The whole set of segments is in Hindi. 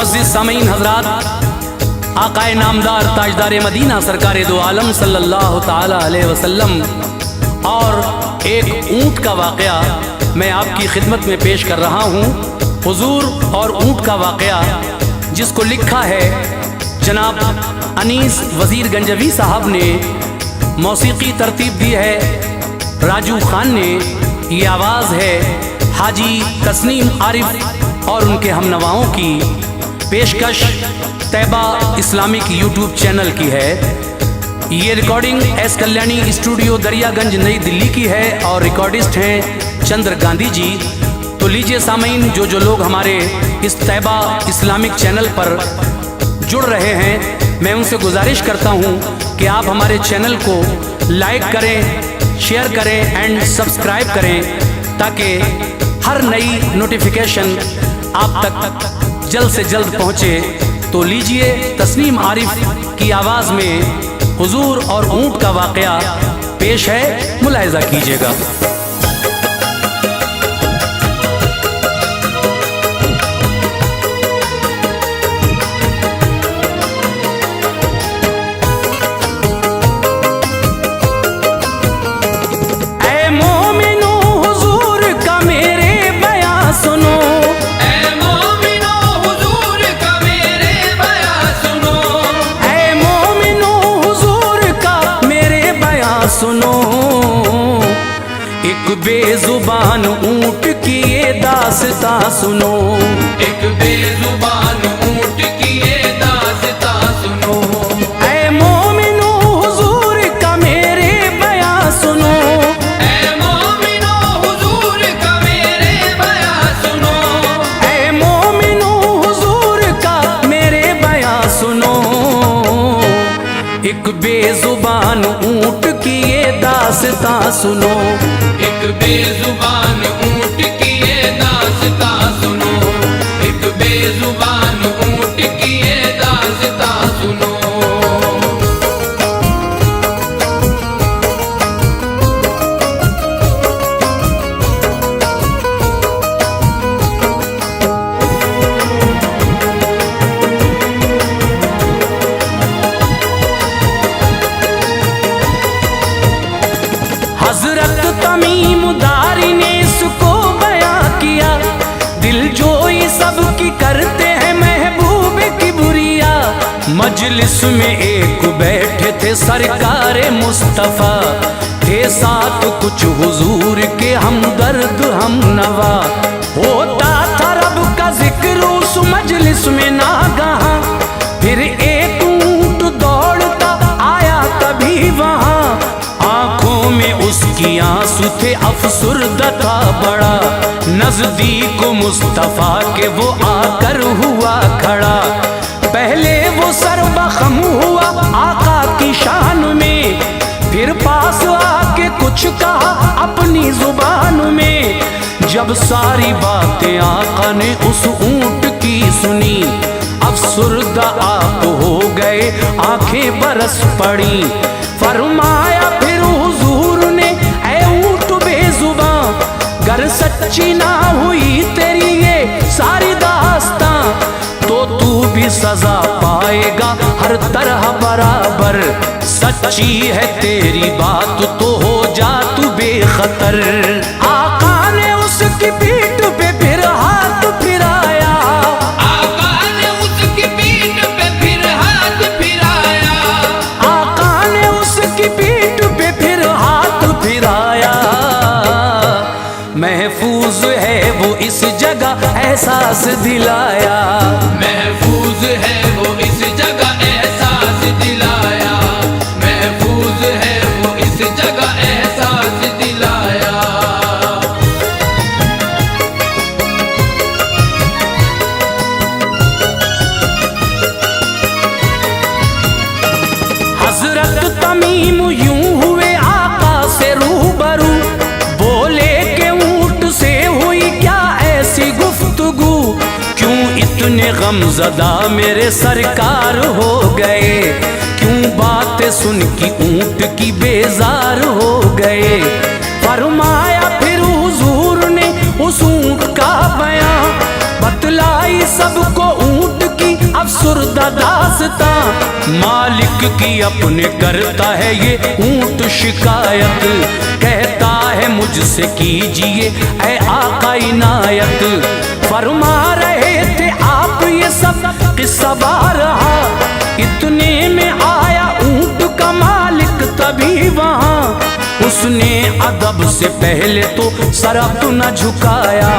मुअज़्ज़िज़ सामीन हज़रात, आक़ाए नामदार ताजदार मदीना सरकार दो आलम सल्लल्लाहु ताला अलैहि वसल्लम और एक ऊँट का वाक़या मैं आपकी खिदमत में पेश कर रहा हूँ। हुजूर और ऊँट का वाक़या जिसको लिखा है जनाब अनीस वज़ीर गंजवी साहब ने, मौसीकी तरतीब दी है राजू खान ने, ये आवाज़ है हाजी तस्नीम आरिफ और उनके हमनवाओं की। पेशकश तैबा इस्लामिक यूट्यूब चैनल की है। ये recording S Kalyani studio Daryaganj नई दिल्ली की है और रिकॉर्डिस्ट हैं चंद्र गांधी जी। तो लीजिए सामीन, जो लोग हमारे इस तैबा इस्लामिक चैनल पर जुड़ रहे हैं, मैं उनसे गुजारिश करता हूं कि आप हमारे चैनल को लाइक करें, शेयर करें एंड सब्सक्राइब करें ताकि हर नई नोटिफिकेशन आप तक जल्द से जल्द पहुंचे। तो लीजिए तस्नीम आरिफ की आवाज़ में हुजूर और ऊँट का वाक़या पेश है, मुलाहिज़ा कीजिएगा। सुनो एक बेजुबान ऊँट की ये दास्तां सुनो, एक बेजुबान ऊँट की ये दास्तां सुनो। ऐ मोमिनो हुजूर का मेरे बयां सुनो, ऐ मोमिनो हुजूर का मेरे बयां सुनो। ऐ मोमिनो हुजूर का मेरे बयां सुनो। एक बेजुबान ऊँट की ये दास्तां सुनो, एक बेजुबान ऊँट की ये दास्तां सुनो। एक बेजुबान ऊँट की ये दास्तां सुनो। हजरत तमीम दारी ने इसको बयां किया, दिल जोई सबकी करते हैं महबूब की बुरिया। मजलिस में एक बैठे थे सरकार मुस्तफ़ा, थे साथ कुछ हुजूर के हमदर्द हम नवा। होता था रब का जिक्र उस मजलिस में नागहा, फिर एक ऊँट दौड़ता आया तभी वहाँ। आँखों में उसकी आंसू थे, अफसुर्दा था बड़ा, नजदीक मुस्तफा के वो आकर हुआ खड़ा। पहले वो सर्वखम हुआ आका की शान में, फिर पास आके कुछ कहा अपनी जुबान में। जब सारी बातें आका ने उस ऊँट की सुनी, अफसुर्दा आप हो गए, आंखें बरस पड़ी। फरमाया फिर हुजूर ने, ऐ ऊँट बेजुबां, गर सच्ची ना हुई तेरी ये सारी दास्तां, तो तू भी सजा पाएगा हर तरह बराबर। सच्ची है तेरी बात तो हो जा तू बेखतर। आका ने उसकी पीठ पे फिर हाथ फिराया, आका ने उसकी पीठ पे फिर हाथ फिराया। आका ने उसकी पीठ पे फिर हाथ फिराया। महफूज है वो इस जगह एहसास दिलाया, महफूज है वो इस जगह एहसास दिलाया। महफूज है वो इस जगह एहसास दिलाया। हजरत तमीम यूं हुए आका से रूबरू, बोले के ऊँट से हुई क्या ऐसी गुफ्तगू, क्यों इतने गमज़दा मेरे सरकार हो गए, क्यों बातें सुन की ऊँट की बेजार हो गए। फरमाया फिर हुजूर ने उस ऊँट का बयां, बतलाई सबको ऊँट की अफसुर्दा दास्ता, मालिक की अपने करता है ये ऊंट शिकायत। कहता है मुझसे कीजिए ऐ आका इनायत। फरमा रहे थे आप ये सब किस्सा बारहा, इतने में आया ऊंट का मालिक तभी वहां। उसने अदब से पहले तो सर न झुकाया,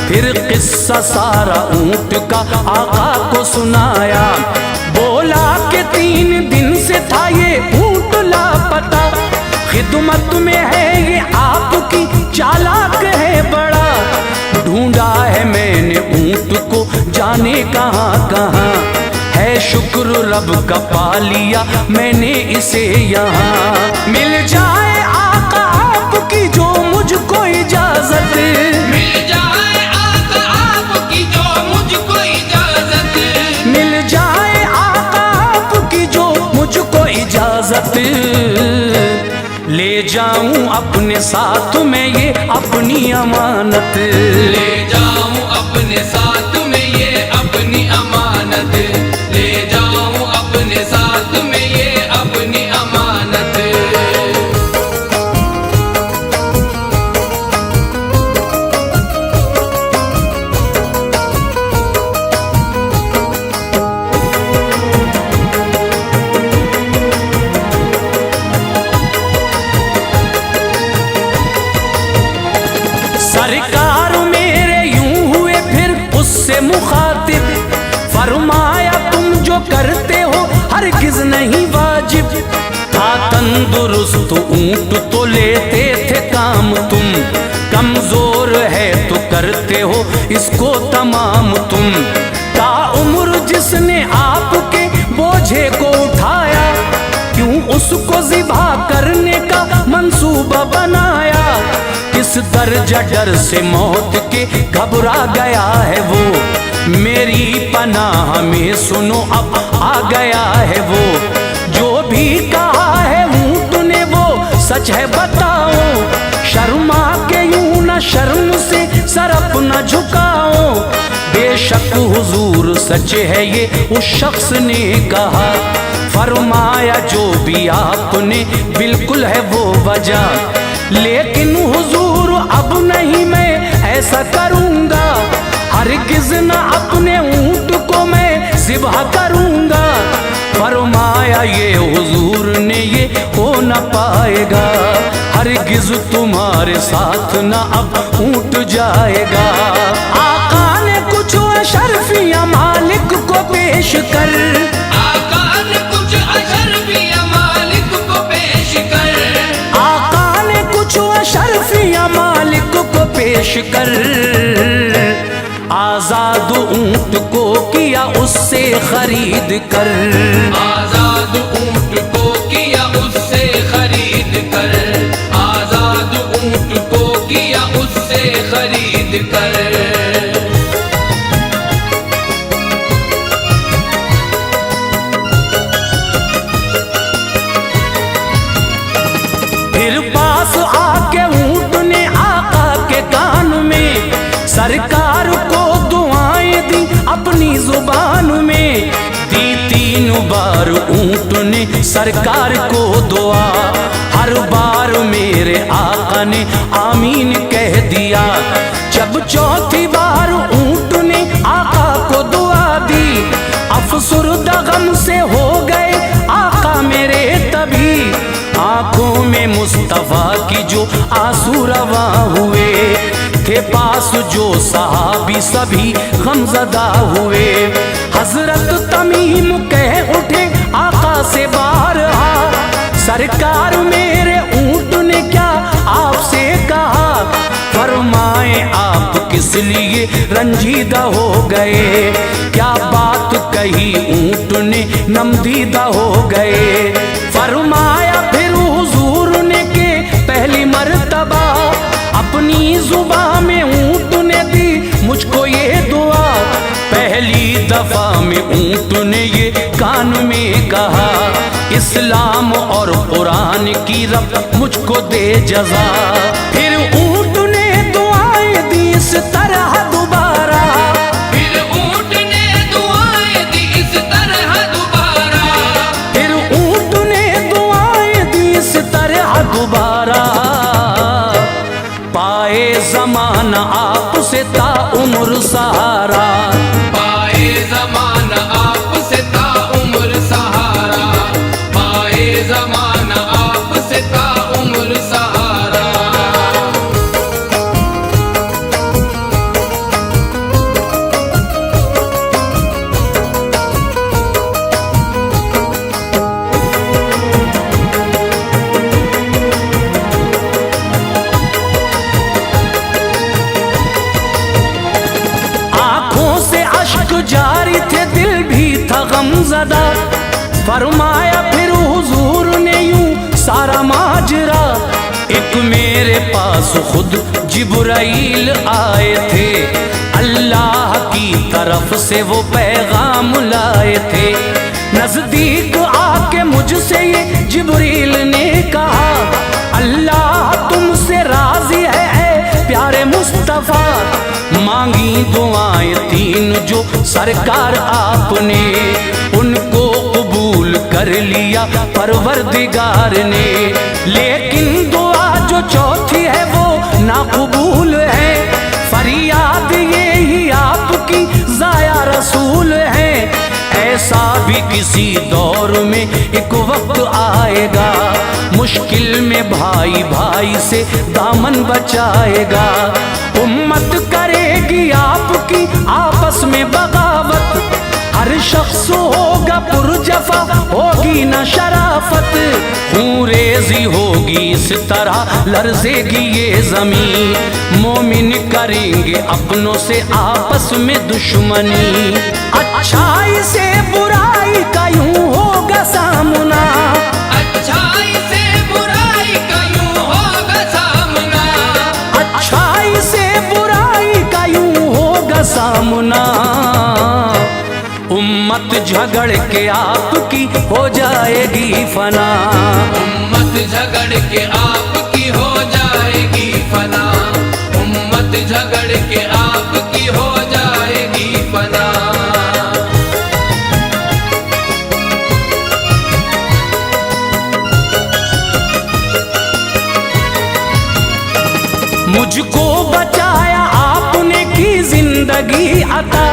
फिर किस्सा सारा ऊंट का आका को सुनाया। बोला कि 3 दिन से था ये ऊंट लापता, खिदमत में है ये आपकी, चालाक है बड़ा। ढूंढा है मैंने ऊंट को जाने कहाँ कहाँ, है शुक्र रब का पा लिया मैंने इसे यहाँ। मिल जाए आका आपकी जो मुझको इजाजत, मिल जाए आका आपकी जो मुझको इजाजत, मिल जाए आका आपकी जो मुझको इजाजत। ले जाऊं अपने साथ में ये अपनी अमानत, ले जाऊं अपने साथ में ये अपनी अमानत, ले जाऊं अपने साथ में ये अपनी अमानत। सरकार मेरे यूं हुए फिर उससे मुखातिब, फरमाया तुम जो करते हो हरगिज नहीं वाजिब। था तंदुरुस्त ऊंट तो लेते थे काम तुम, कमजोर है तो करते हो इसको तमाम तुम। ता उम्र जिसने आपके बोझे को उठाया, क्यों उसको ज़िबा करने का मंसूबा बनाया। किस दर्जा डर से मौत के घबरा गया है वो, मेरी पनाह में सुनो अब आ गया है वो। जो भी कहा है ऊंट ने वो सच है बताओ, शर्मा के यूं न शर्म से सर अपना झुकाओ। बेशक हुजूर सच है ये उस शख्स ने कहा, फरमाया जो भी आपने बिल्कुल है वो वजह। लेकिन हुजूर अब नहीं मैं ऐसा करूंगा, हरगिज न अपने ऊंट को मैं ज़िबा करूंगा। फरमाया ये हुजूर ने ये हो न पाएगा, हरगिज तुम्हारे साथ न अब ऊंट जाएगा। आका ने कुछ अशरफियां मालिक को पेश कर, आका ने कुछ अशरफियां मालिक को पेश कर, आका ने कुछ अशरफियां मालिक को पेश कर। आजाद ऊंट को किया उससे खरीद कर, आजाद ऊंट को किया उससे खरीद कर, आजाद ऊंट को किया उससे खरीद कर। फिर पास आके ऊंट ने आका के कान में सरकार को दुआएं दी अपनी जुबान में। दी 3 बार ऊंट ने सरकार को दुआ, हर बार मेरे आका ने आमीन कह दिया। जब 4थी बार ऊंट ने आका को दुआ दी, अफसुर्दा गम से हो गए आका मेरे तभी। आंखों में मुस्तफा की जो आंसू रवा हुए थे, पास जो सहाबी सभी गमज़दा हुए। हजरत तमीम कह उठे आका से बारहा, सरकार मेरे ऊंट ने क्या आपसे कहा। फरमाए आप किस लिए रंजीदा हो गए, क्या बात कही ऊंट ने नमदीदा हो गए। फरमाया फिर हुजूर ने के पहली मर्तबा अपनी जुबान में ऊंट ने दी मुझको ये दुआ। पहली दफा में ऊंट ने ये कान में कहा, इस्लाम और कुरान की रब मुझको दे जजा। फिर ऊंट ने दुआएं दी इस तरह दोबारा, फिर ऊंट ने दुआएं दी इस तरह जमाना आपसे ता उम्र सहारा। जारी थे दिल भी था गमज़दा, फरमाया फिर हुजूर ने यूं सारा माजरा। एक मेरे पास खुद जिब्राइल आए थे, अल्लाह की तरफ से वो पैगाम लाए थे। नजदीक आके मुझसे ये जिब्रील ने कहा, अल्लाह तुमसे राजी है प्यारे मुस्तफा। मांगी दुआएं तीन जो सरकार आपने, उनको कबूल कर लिया परवरदिगार ने। लेकिन दुआ जो चौथी है वो नाकबूल है, फरियाद ये ही आपकी ज़ाया रसूल है। ऐसा भी किसी दौर में एक वक्त आएगा, मुश्किल में भाई भाई से दामन बचाएगा। उम्मत करेगी आपकी आपस में बगावत, हर शख्स होगा पुरजफा होगी न शराफत। खून रेजी होगी इस तरह लर्जेगी ये जमीन, मोमिन करेंगे अपनों से आपस में दुश्मनी। अच्छाई से बुराई का यूं होगा सामना, अच्छाई से बुराई का यूं होगा सामना, अच्छाई से बुराई का यूं होगा सामना। उम्मत झगड़ के आपकी हो जाएगी फना, उम्मत झगड़ के आपकी हो जाएगी फना, उम्मत झगड़ के आपकी हो जाएगी फना। मुझको बचाया आपने की जिंदगी अता,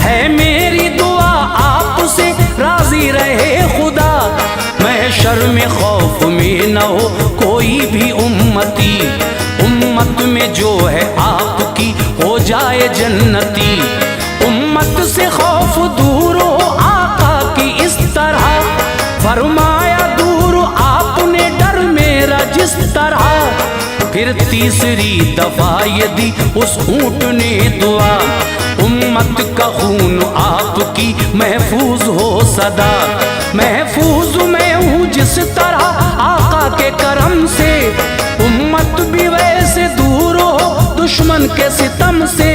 है मेरी दुआ आपसे राजी रहे खुदा। महशर में खौफ में न हो कोई भी उम्मती, उम्मत में जो है आपकी हो जाए जन्नती। उम्मत से खौफ दूर हो आका की इस तरह, फरमाया दूर आपने डर मेरा जिस तरह। फिर तीसरी दफा यदि उस ऊंट ने दुआ, उम्मत का खून आपकी महफूज हो सदा। महफूज मैं हूँ जिस तरह आका के करम से, उम्मत भी वैसे दूर हो दुश्मन के सितम से।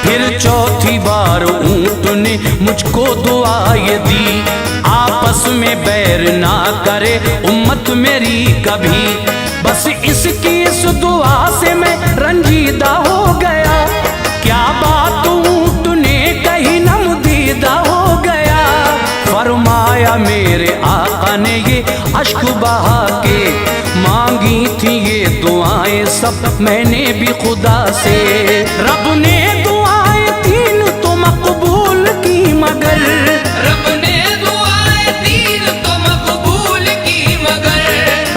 फिर चौथी बार ऊंट ने मुझको दुआ ये दी, आपस में बैर ना करे उम्मत मेरी कभी। बस इसकी इस दुआ से मैं रंजीदा हो गया, क्या बात ऊंट ने कही नमदीदा हो गया। फरमाया मेरे आका ने ये अश्क बहा के, मांगी थी ये दुआएं सब मैंने भी खुदा से। रब ने दुआएं तीन तो मकबूल की मगर, रब ने दुआएं तीन तो मकबूल की मगर,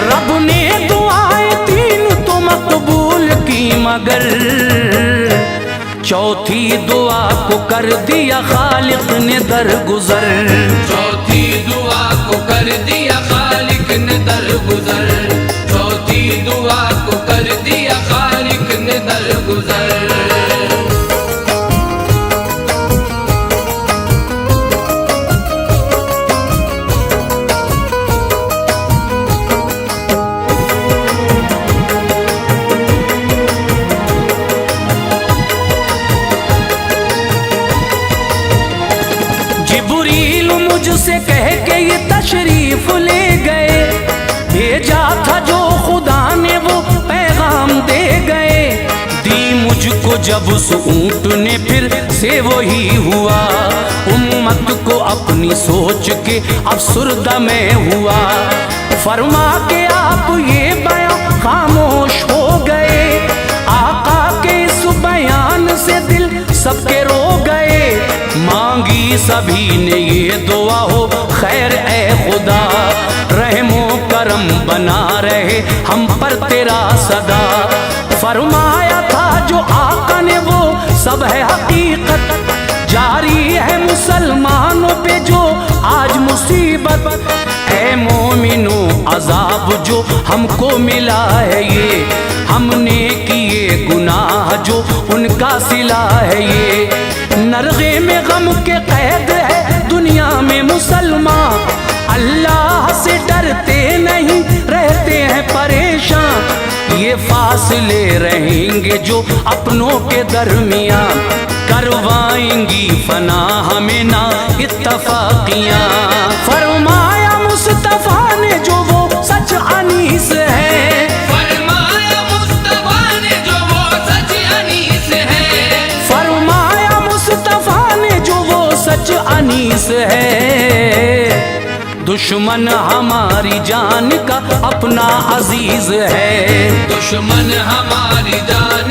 रब ने दुआएं तीन तो मकबूल की मगर। चौथी दुआ को कर दिया खालिक ने दरगुजर, चौथी दुआ को कर दिया खालिक ने दरगुजर, चौथी दुआ को कर दिया खालिक ने दरगुजर। मुझसे कह के ये तशरीफ ले गए, भेजा था जो खुदा ने वो पैगाम दे गए। दी मुझको जब उस ऊंट ने फिर से वही हुआ, उम्मत को अपनी सोच के अफसुर्दा में हुआ। फरमा के आप ये बयान खामोश हो गए, आका के इस बयान से दिल सबके रो गए। मांगी सभी ने ये दुआ हो खैर ए खुदा, रहमो बना रहे हम पर तेरा सदा। फरमाया था जो आका ने वो सब है हकीकत, जारी है मुसलमानों पे जो आज मुसीबत। ऐ मोमिनो अजाब जो हमको मिला है ये, हमने किए गुनाह जो उनका सिला है ये। नरगे में गम के कैद है दुनिया में मुसलमान, अल्लाह से डरते नहीं रहते हैं परेशान। ये फासले रहेंगे जो अपनों के दरमियान, करवाएंगी फना हमें ना इत्तफाकियां। फरमाया मुस्तफा ने जो वो सच अनीस है, फरमाया मुस्तफा ने जो वो सच अनीस है, फरमाया मुस्तफा ने जो वो सच अनीस है। दुश्मन हमारी जान का अपना अजीज है, दुश्मन हमारी जान